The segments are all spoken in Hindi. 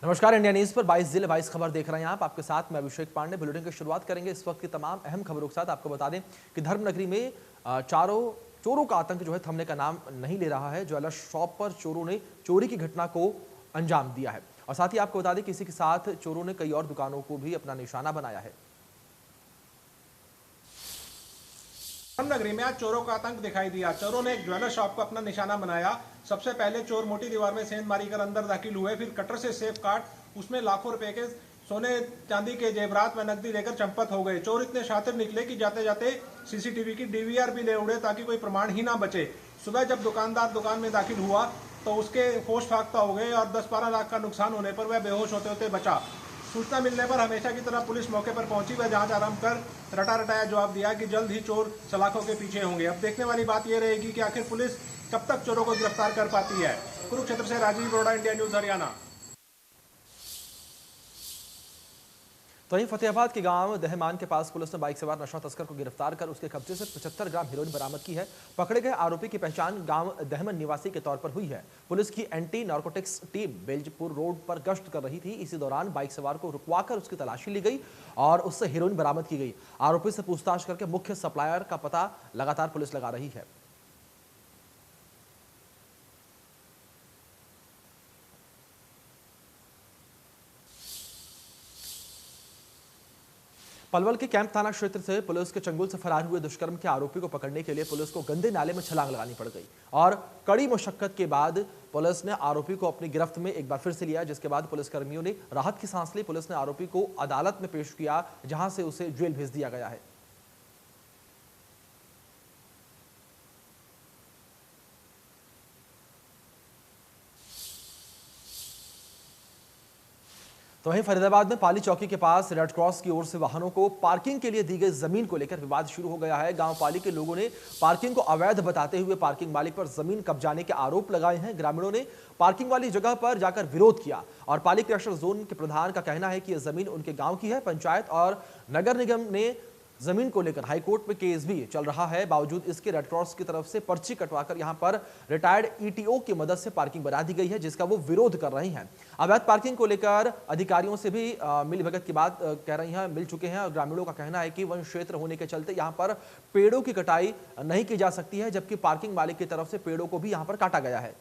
नमस्कार, इंडिया न्यूज पर 22 जिले 22 खबर देख रहे हैं आप। आपके साथ मैं अभिषेक पांडे। बुलेटिन की शुरुआत करेंगे इस वक्त की तमाम अहम खबरों के साथ। आपको बता दें कि धर्मनगरी में चारों चोरों का आतंक जो है थमने का नाम नहीं ले रहा है। ज्वेलर शॉप पर चोरों ने चोरी की घटना को अंजाम दिया है और साथ ही आपको बता दें कि इसी के साथ चोरों ने कई और दुकानों को भी अपना निशाना बनाया है। धर्मनगरी में आज चोरों का आतंक दिखाई दिया। चोरों ने एक ज्वेलर शॉप को अपना निशाना बनाया। सबसे पहले चोर मोटी दीवार में सेंध मारी कर अंदर दाखिल हुए, फिर कटर से सेफ काट उसमें लाखों रुपए के सोने चांदी के जेवरात व नकदी लेकर चंपत हो गए। चोर इतने शातिर निकले कि जाते जाते सीसीटीवी की डीवीआर भी ले उड़े ताकि कोई प्रमाण ही ना बचे। सुबह जब दुकानदार दुकान में दाखिल हुआ तो उसके होश फाख्ता हो गए और 10-12 लाख का नुकसान होने पर वह बेहोश होते होते बचा। सूचना मिलने पर हमेशा की तरह पुलिस मौके पर पहुंची व जांच आरंभ कर रटाया जवाब दिया कि जल्द ही चोर सलाखों के पीछे होंगे। अब देखने वाली बात यह रहेगी कि आखिर पुलिस कब तक चोरों को गिरफ्तार कर पाती है। कुरुक्षेत्र से राजीव बरोड़ा, इंडिया न्यूज हरियाणा। तो वहीं फतेहाबाद के गांव दहमान के पास पुलिस ने बाइक सवार नशा तस्कर को गिरफ्तार कर उसके कब्जे से 75 ग्राम हेरोइन बरामद की है। पकड़े गए आरोपी की पहचान गांव दहमन निवासी के तौर पर हुई है। पुलिस की एंटी नार्कोटिक्स टीम बेलजपुर रोड पर गश्त कर रही थी। इसी दौरान बाइक सवार को रुकवाकर उसकी तलाशी ली गई और उससे हेरोइन बरामद की गई। आरोपी से पूछताछ करके मुख्य सप्लायर का पता लगातार पुलिस लगा रही है। पलवल के कैंप थाना क्षेत्र से पुलिस के चंगुल से फरार हुए दुष्कर्म के आरोपी को पकड़ने के लिए पुलिस को गंदे नाले में छलांग लगानी पड़ गई और कड़ी मुशक्कत के बाद पुलिस ने आरोपी को अपनी गिरफ्त में एक बार फिर से लिया, जिसके बाद पुलिसकर्मियों ने राहत की सांस ली। पुलिस ने आरोपी को अदालत में पेश किया, जहां से उसे जेल भेज दिया गया है। तो वहीं फरीदाबाद में पाली चौकी के पास रेड क्रॉस की ओर से वाहनों को पार्किंग के लिए दी गई जमीन को लेकर विवाद शुरू हो गया है। गांव पाली के लोगों ने पार्किंग को अवैध बताते हुए पार्किंग मालिक पर जमीन कब्जाने के आरोप लगाए हैं। ग्रामीणों ने पार्किंग वाली जगह पर जाकर विरोध किया और पाली क्रशर जोन के प्रधान का कहना है कि यह जमीन उनके गांव की है। पंचायत और नगर निगम ने जमीन को लेकर हाईकोर्ट में केस भी चल रहा है। बावजूद इसके रेड क्रॉस की तरफ से पर्ची कटवाकर यहां पर रिटायर्ड ईटीओ की मदद से पार्किंग बना दी गई है, जिसका वो विरोध कर रही हैं। अवैध पार्किंग को लेकर अधिकारियों से भी मिलीभगत की बात कह रही हैं, मिल चुके हैं और ग्रामीणों का कहना है कि वन क्षेत्र होने के चलते यहां पर पेड़ों की कटाई नहीं की जा सकती है, जबकि पार्किंग मालिक की तरफ से पेड़ों को भी यहां पर काटा गया है।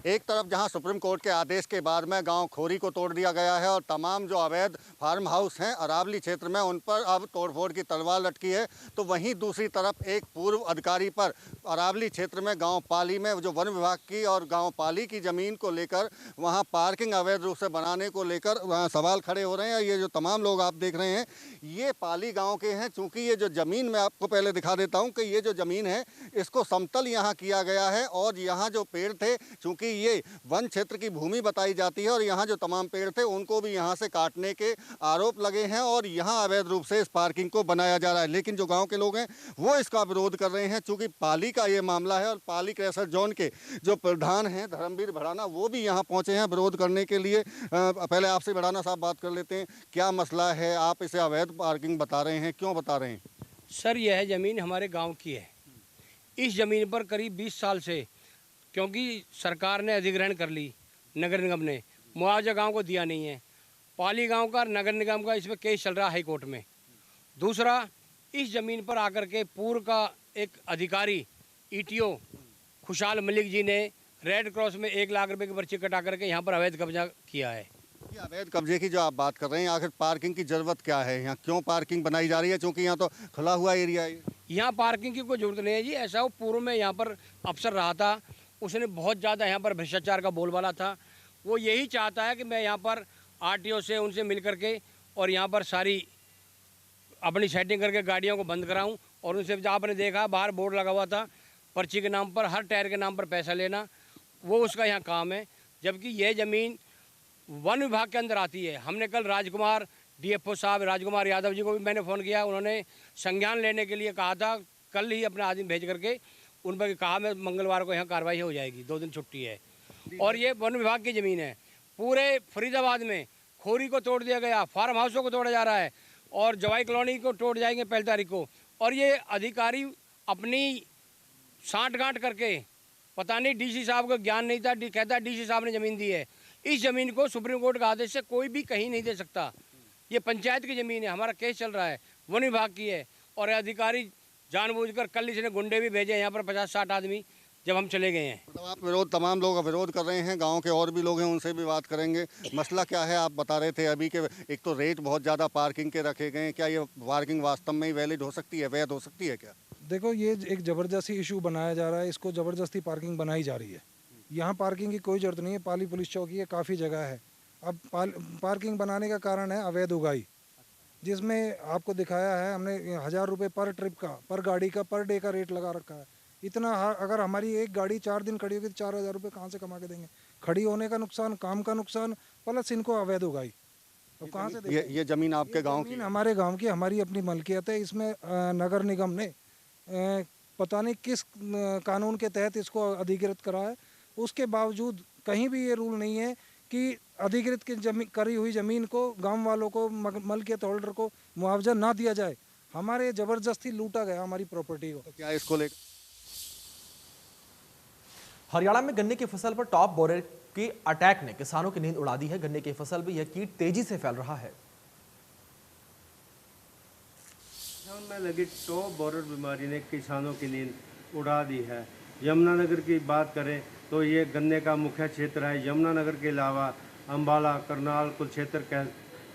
एक तरफ जहां सुप्रीम कोर्ट के आदेश के बाद में गांव खोरी को तोड़ दिया गया है और तमाम जो अवैध फार्म हाउस हैं अरावली क्षेत्र में उन पर अब तोड़फोड़ की तलवार लटकी है, तो वहीं दूसरी तरफ एक पूर्व अधिकारी पर अरावली क्षेत्र में गांव पाली में जो वन विभाग की और गांव पाली की ज़मीन को लेकर वहां पार्किंग अवैध रूप से बनाने को लेकर वहाँ सवाल खड़े हो रहे हैं। ये जो तमाम लोग आप देख रहे हैं ये पाली गाँव के हैं। चूँकि ये जो ज़मीन मैं आपको पहले दिखा देता हूँ कि ये जो ज़मीन है इसको समतल यहाँ किया गया है और यहाँ जो पेड़ थे चूँकि ये वन क्षेत्र की भूमि बताई जाती है और यहाँ जो तमाम पेड़ थे उनको भी यहाँ से काटने के आरोप लगे हैं और यहाँ अवैध रूप से इस पार्किंग को बनाया जा रहा है। लेकिन जो गांव के लोग हैं वो इसका विरोध कर रहे हैं। चूँकि पाली का ये मामला है और पाली क्रशर जोन के जो प्रधान हैं धर्मवीर भड़ाना वो भी यहाँ पहुँचे हैं विरोध करने के लिए। पहले आपसे भड़ाना साहब बात कर लेते हैं, क्या मसला है? आप इसे अवैध पार्किंग बता रहे हैं, क्यों बता रहे हैं? सर यह ज़मीन हमारे गांव की है। इस ज़मीन पर करीब 20 साल से, क्योंकि सरकार ने अधिग्रहण कर ली, नगर निगम ने मुआवजा गांव को दिया नहीं है। पाली गांव का नगर निगम का इस पर केस चल रहा है हाई कोर्ट में। दूसरा, इस ज़मीन पर आकर के पूर्व का एक अधिकारी ईटीओ खुशहाल मलिक जी ने रेड क्रॉस में 1 लाख रुपए की पर्ची कटा करके यहाँ पर अवैध कब्जा किया है। ये अवैध कब्जे की जो आप बात कर रहे हैं, आखिर पार्किंग की ज़रूरत क्या है? यहाँ क्यों पार्किंग बनाई जा रही है? चूँकि यहाँ तो खुला हुआ एरिया है। यहाँ पार्किंग की कोई ज़रूरत नहीं है जी। ऐसा वो पूर्व में यहाँ पर अफसर रहा था, उसने बहुत ज़्यादा यहाँ पर भ्रष्टाचार का बोलबाला था। वो यही चाहता है कि मैं यहाँ पर आरटीओ से उनसे मिल करके और यहाँ पर सारी अपनी सेटिंग करके गाड़ियों को बंद कराऊं और उनसे आपने देखा बाहर बोर्ड लगा हुआ था पर्ची के नाम पर, हर टायर के नाम पर पैसा लेना, वो उसका यहाँ काम है। जबकि ये ज़मीन वन विभाग के अंदर आती है। हमने कल राजकुमार डीएफओ साहब राजकुमार यादव जी को भी मैंने फ़ोन किया, उन्होंने संज्ञान लेने के लिए कहा था। कल ही अपना आदमी भेज करके उन पर कहा मैं मंगलवार को यहाँ कार्रवाई हो जाएगी, 2 दिन छुट्टी है। और ये वन विभाग की ज़मीन है। पूरे फरीदाबाद में खोरी को तोड़ दिया गया, फार्म हाउसों को तोड़ा जा रहा है और जवाई कॉलोनी को तोड़ जाएंगे 1 तारीख को। और ये अधिकारी अपनी साँठ गांठ करके पता नहीं डीसी साहब को ज्ञान नहीं था, कहता डीसी साहब ने ज़मीन दी है। इस ज़मीन को सुप्रीम कोर्ट का आदेश से कोई भी कहीं नहीं दे सकता। ये पंचायत की ज़मीन है, हमारा केस चल रहा है, वन विभाग की है। और अधिकारी जानबूझकर, कल इसने गुंडे भी भेजे यहाँ पर 50-60 आदमी, जब हम चले गए हैं। मतलब आप विरोध, तमाम लोग विरोध कर रहे हैं, गांव के और भी लोग हैं, उनसे भी बात करेंगे। मसला क्या है आप बता रहे थे अभी के, एक तो रेट बहुत ज़्यादा पार्किंग के रखे गए हैं, क्या ये पार्किंग वास्तव में ही वैलिड हो सकती है, वैध हो सकती है क्या? देखो, ये एक ज़बरदस्ती इशू बनाया जा रहा है, इसको ज़बरदस्ती पार्किंग बनाई जा रही है। यहाँ पार्किंग की कोई ज़रूरत नहीं है, पाली पुलिस चौकी है, काफ़ी जगह है। अब पार्किंग बनाने का कारण है अवैध उगाई, जिसमें आपको दिखाया है हमने 1000 रुपये पर ट्रिप का, पर गाड़ी का, पर डे का रेट लगा रखा है। इतना अगर हमारी एक गाड़ी 4 दिन खड़ी होगी तो 4000 रुपये कहाँ से कमा के देंगे? खड़ी होने का नुकसान, काम का नुकसान, प्लस इनको अवैध उगाई। अब कहाँ से देंगे? ये ज़मीन आपके गाँव की? हमारे गाँव की, हमारी अपनी मलकियत है। इसमें नगर निगम ने पता नहीं किस कानून के तहत इसको अधिकृत करा है, उसके बावजूद कहीं भी ये रूल नहीं है कि अधिकृत की करी हुई ज़मीन को गांव वालों को, मलकियत होल्डर को मुआवजा ना दिया जाए। हमारे ज़बरदस्ती लूटा गया हमारी प्रॉपर्टी को। तो क्या इसको लेकर हरियाणा में गन्ने की फसल पर टॉप बोरर के अटैक ने किसानों की नींद उड़ा दी है। गन्ने की फसल में यह कीट तेजी से फैल रहा है। में लगी टॉप बोरर बीमारी ने किसानों की नींद उड़ा दी है। यमुनानगर की बात करें तो ये गन्ने का मुख्य क्षेत्र है। यमुनानगर के अलावा अंबाला, करनाल, कुरुक्षेत्र,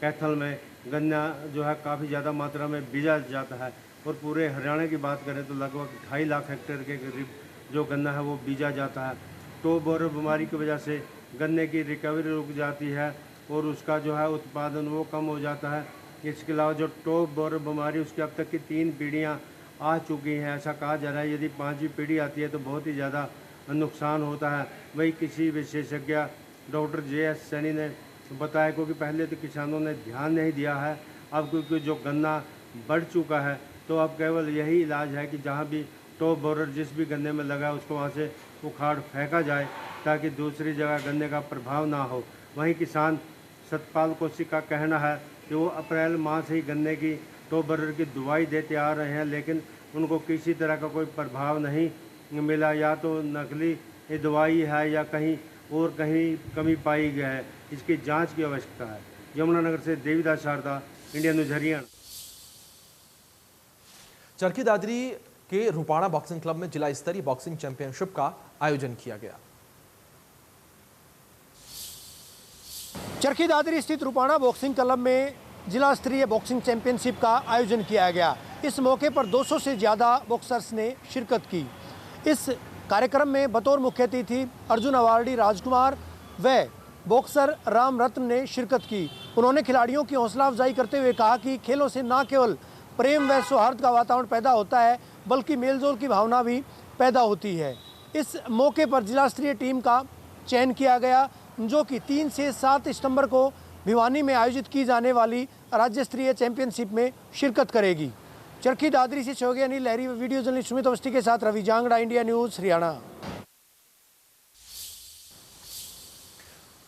कैथल में गन्ना जो है काफ़ी ज़्यादा मात्रा में बीजा जाता है। और पूरे हरियाणा की बात करें तो लगभग 2.5 लाख हेक्टेयर के करीब जो गन्ना है वो बीजा जाता है। टॉप बोरर बीमारी की वजह से गन्ने की रिकवरी रुक जाती है और उसका जो है उत्पादन वो कम हो जाता है। इसके अलावा जो टॉप बोरर बीमारी, उसकी अब तक की 3 पीढ़ियाँ आ चुकी हैं। ऐसा कहा जा रहा है यदि 5वीं पीढ़ी आती है तो बहुत ही ज़्यादा नुकसान होता है। वही किसी विशेषज्ञ डॉक्टर JS सैनी ने बताया, क्योंकि पहले तो किसानों ने ध्यान नहीं दिया है, अब क्योंकि जो गन्ना बढ़ चुका है तो अब केवल यही इलाज है कि जहाँ भी टॉप बोरर जिस भी गन्ने में लगा है उसको वहाँ से उखाड़ फेंका जाए ताकि दूसरी जगह गन्ने का प्रभाव ना हो। वहीं किसान सतपाल कौशिक का कहना है कि वो अप्रैल माह से ही गन्ने की टॉप बोरर की दवाई देते आ रहे हैं, लेकिन उनको किसी तरह का कोई प्रभाव नहीं मिला। या तो नकली दवाई है या कहीं और कहीं कमी पाई गई है, इसकी जांच की आवश्यकता है। यमुनानगर से देवीदास शारदा, इंडिया न्यूज़ हरियाणा। चरखी दादरी के रुपाणा बॉक्सिंग क्लब में जिला स्तरीय बॉक्सिंग चैंपियनशिप का आयोजन किया गया। चरखी दादरी स्थित रुपाणा बॉक्सिंग क्लब में जिला स्तरीय बॉक्सिंग चैंपियनशिप का आयोजन किया गया। इस मौके पर 200 से ज़्यादा बॉक्सर्स ने शिरकत की। इस कार्यक्रम में बतौर मुख्य अतिथि अर्जुन अवार्डी राजकुमार व बॉक्सर राम रत्न ने शिरकत की। उन्होंने खिलाड़ियों की हौसला अफजाई करते हुए कहा कि खेलों से न केवल प्रेम व सौहार्द का वातावरण पैदा होता है बल्कि मेलजोल की भावना भी पैदा होती है। इस मौके पर जिला स्तरीय टीम का चयन किया गया, जो कि 3 से 7 सितंबर को भिवानी में आयोजित की जाने वाली राज्य स्तरीय चैंपियनशिप में शिरकत करेगी। चरखी दादरी से सहयोगी अनिल लहरी, वीडियो जर्नलिस्ट सुमित अवस्थी के साथ रवि जांगड़ा, इंडिया न्यूज़ हरियाणा।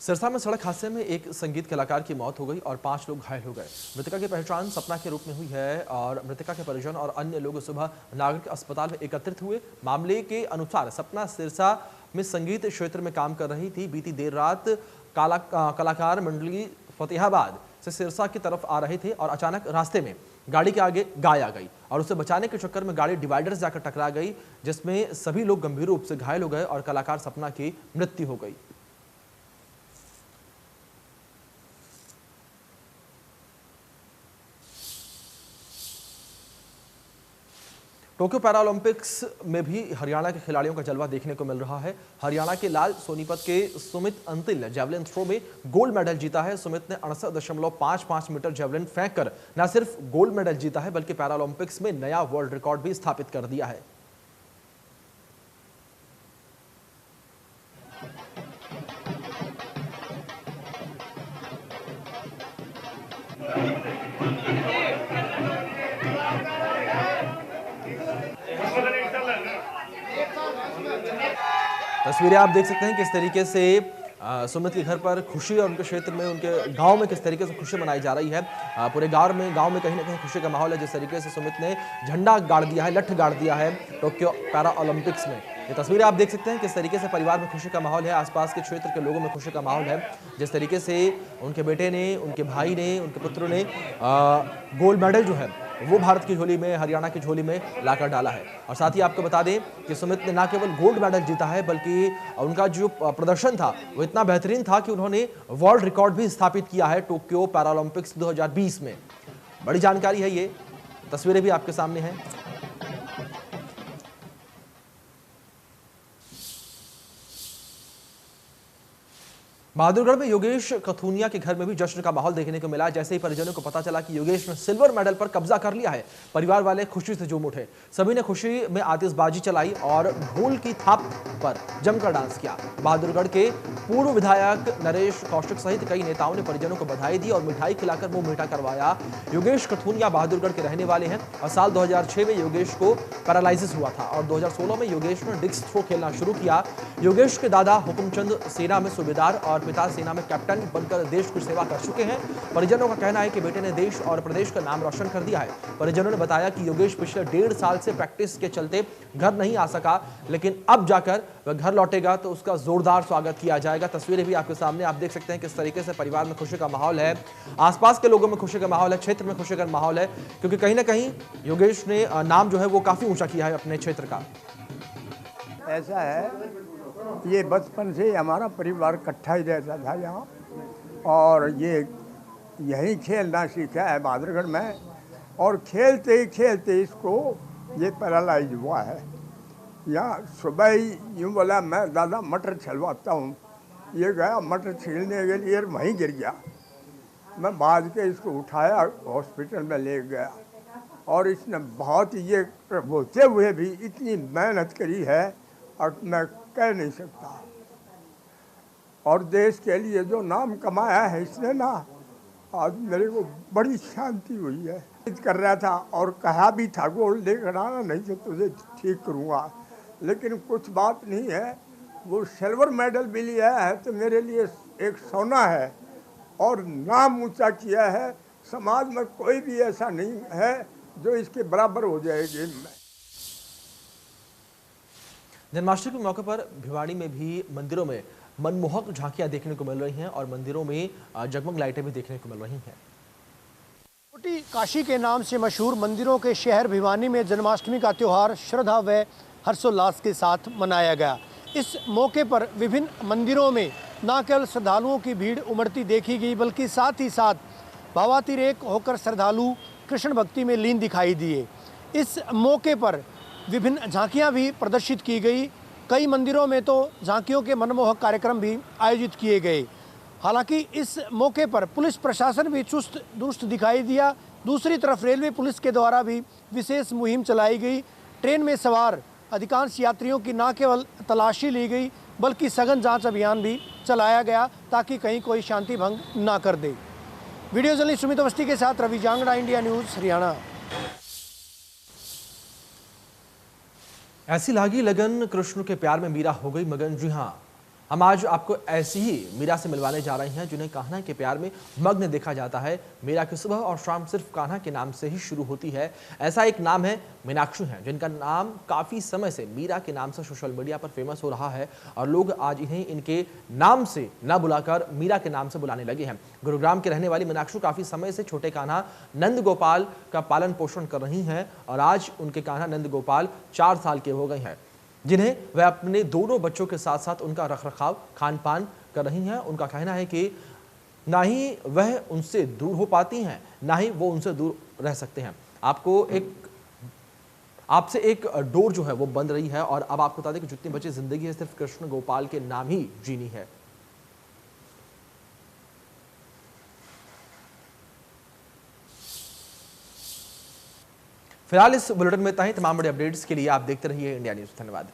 सिरसा में सड़क हादसे में एक संगीत कलाकार की मौत हो गई और 5 लोग घायल हो गए। मृतका की पहचान सपना के रूप में हुई है और मृतका के परिजन और अन्य लोग सुबह नागरिक अस्पताल में एकत्रित हुए। मामले के अनुसार सपना सिरसा में संगीत क्षेत्र में काम कर रही थी। बीती देर रात कलाकार मंडली फतेहाबाद से सिरसा की तरफ आ रहे थे और अचानक रास्ते में गाड़ी के आगे गाय आ गई और उसे बचाने के चक्कर में गाड़ी डिवाइडर से जाकर टकरा गई, जिसमें सभी लोग गंभीर रूप से घायल हो गए और कलाकार सपना की मृत्यु हो गई। टोक्यो पैरालंपिक्स में भी हरियाणा के खिलाड़ियों का जलवा देखने को मिल रहा है। हरियाणा के लाल सोनीपत के सुमित अंतिल ने जेवलिन थ्रो में गोल्ड मेडल जीता है। सुमित ने 68.55 मीटर जेवलिन फेंककर न सिर्फ गोल्ड मेडल जीता है बल्कि पैरालंपिक्स में नया वर्ल्ड रिकॉर्ड भी स्थापित कर दिया है। तस्वीरें आप देख सकते हैं किस तरीके से सुमित के घर पर खुशी और उनके क्षेत्र में, उनके गांव में किस तरीके से खुशी मनाई जा रही है। पूरे गांव में कहीं ना कहीं खुशी का माहौल है। जिस तरीके से सुमित ने झंडा गाड़ दिया है, लठ गाड़ दिया है टोक्यो पैरा ओलंपिक्स में। ये तस्वीरें आप देख सकते हैं किस तरीके से परिवार में खुशी का माहौल है, आसपास के क्षेत्र के लोगों में खुशी का माहौल है। जिस तरीके से उनके बेटे ने, उनके भाई ने, उनके पुत्रों ने गोल्ड मेडल जो है वो भारत की झोली में, हरियाणा की झोली में लाकर डाला है। और साथ ही आपको बता दें कि सुमित ने न केवल गोल्ड मेडल जीता है बल्कि उनका जो प्रदर्शन था वो इतना बेहतरीन था कि उन्होंने वर्ल्ड रिकॉर्ड भी स्थापित किया है टोक्यो पैरालंपिक्स 2020 में। बड़ी जानकारी है ये, तस्वीरें भी आपके सामने हैं। बहादुरगढ़ में योगेश कथुनिया के घर में भी जश्न का माहौल देखने को मिला। जैसे ही परिजनों को पता चला कि योगेश ने सिल्वर मेडल पर कब्जा कर लिया है, परिवार वाले खुशी से झूम उठे। सभी ने खुशी में आतिशबाजी चलाई और ढोल की थाप पर जमकर डांस किया। बहादुरगढ़ के पूर्व विधायक नरेश कौशिक सहित कई नेताओं ने परिजनों को बधाई दी और मिठाई खिलाकर मुंह मीठा करवाया। योगेश कथुनिया बहादुरगढ़ के रहने वाले हैं और साल 2006 में योगेश को पैरालाइसिस हुआ था और 2016 में योगेश ने डिस्क थ्रो खेलना शुरू किया। योगेश के दादा हुकुमचंद सेना में सूबेदार और पिता सेना में कैप्टन बनकर देश की सेवा कर चुके हैं। परिजनों का कहना है कि बेटे ने देश और प्रदेश का नाम रोशन कर दिया है। परिजनों ने बताया कि योगेश पिछले 1.5 साल से प्रैक्टिस के चलते घर नहीं आ सका, लेकिन अब जाकर वह घर लौटेगा तो उसका जोरदार स्वागत किया जाएगा। तस्वीरें भी आपके सामने आप देख सकते हैं किस तरीके से परिवार में खुशी का माहौल है, आसपास के लोगों में खुशी का माहौल है, क्षेत्र में खुशी का माहौल है, क्योंकि कहीं ना कहीं योगेश ने नाम जो है वो काफी ऊंचा किया है अपने क्षेत्र का। ऐसा है, ये बचपन से हमारा परिवार इकट्ठा ही रहता था यहाँ, और ये यहीं खेलना सीखा है बहादुरगढ़ में, और खेलते ही खेलते इसको ये पैरालाइज हुआ है। यहाँ सुबह ही यूँ बोला मैं दादा मटर छिलवाता हूँ, ये गया मटर छीलने के लिए वहीं गिर गया। मैं भाग के इसको उठाया, हॉस्पिटल में ले गया, और इसने बहुत ये होते हुए भी इतनी मेहनत करी है और मैं कह नहीं सकता। और देश के लिए जो नाम कमाया है इसने ना, आज मेरे को बड़ी शांति हुई है। कर रहा था और कहा भी था गोल्ड लेकर आना, नहीं तो तुझे ठीक करूँगा, लेकिन कुछ बात नहीं है। वो सिल्वर मेडल भी लिया है तो मेरे लिए एक सोना है, और नाम ऊंचा किया है। समाज में कोई भी ऐसा नहीं है जो इसके बराबर हो जाए गेम में। जन्माष्टमी के मौके पर भिवाड़ी में भी मंदिरों में मनमोहक झांकियां देखने को मिल रही हैं और मंदिरों में जगमग लाइटें भी देखने को मिल रही हैं। छोटी काशी के नाम से मशहूर मंदिरों के शहर भिवानी में जन्माष्टमी का त्यौहार श्रद्धा व हर्षोल्लास के साथ मनाया गया। इस मौके पर विभिन्न मंदिरों में न केवल श्रद्धालुओं की भीड़ उमड़ती देखी गई, बल्कि साथ ही साथ भावातिरेक होकर श्रद्धालु कृष्ण भक्ति में लीन दिखाई दिए। इस मौके पर विभिन्न झांकियां भी प्रदर्शित की गई। कई मंदिरों में तो झांकियों के मनमोहक कार्यक्रम भी आयोजित किए गए। हालांकि इस मौके पर पुलिस प्रशासन भी चुस्त दुरुस्त दिखाई दिया। दूसरी तरफ रेलवे पुलिस के द्वारा भी विशेष मुहिम चलाई गई। ट्रेन में सवार अधिकांश यात्रियों की न केवल तलाशी ली गई, बल्कि सघन जांच अभियान भी चलाया गया ताकि कहीं कोई शांति भंग ना कर दे। वीडियो जर्नलिस्ट सुमित अवस्थी के साथ रवि जांगड़ा, इंडिया न्यूज़, हरियाणा। ऐसी लागी लगन, कृष्ण के प्यार में मीरा हो गई मगन। जी हाँ, हम आज आपको ऐसी ही मीरा से मिलवाने जा रहे हैं जिन्हें कान्हा के प्यार में मग्न देखा जाता है। मीरा की सुबह और शाम सिर्फ कान्हा के नाम से ही शुरू होती है। ऐसा एक नाम है मीनाक्षी है, जिनका नाम काफ़ी समय से मीरा के नाम से सोशल मीडिया पर फेमस हो रहा है और लोग आज इन्हें इनके नाम से न बुलाकर मीरा के नाम से बुलाने लगे हैं। गुरुग्राम के रहने वाली मीनाक्षी काफ़ी समय से छोटे कान्हा नंद गोपाल का पालन पोषण कर रही हैं और आज उनके कान्हा नंद गोपाल 4 साल के हो गए हैं, जिन्हें वह अपने दोनों बच्चों के साथ साथ उनका रखरखाव खान पान कर रही हैं। उनका कहना है कि ना ही वह उनसे दूर हो पाती हैं, ना ही वो उनसे दूर रह सकते हैं। आपसे एक डोर जो है वो बंद रही है और अब आपको बता दें कि जितनी बची जिंदगी है सिर्फ कृष्ण गोपाल के नाम ही जीनी है। फिलहाल इस बुलेटिन में इतना ही। तमाम बड़े अपडेट्स के लिए आप देखते रहिए इंडिया न्यूज़। धन्यवाद।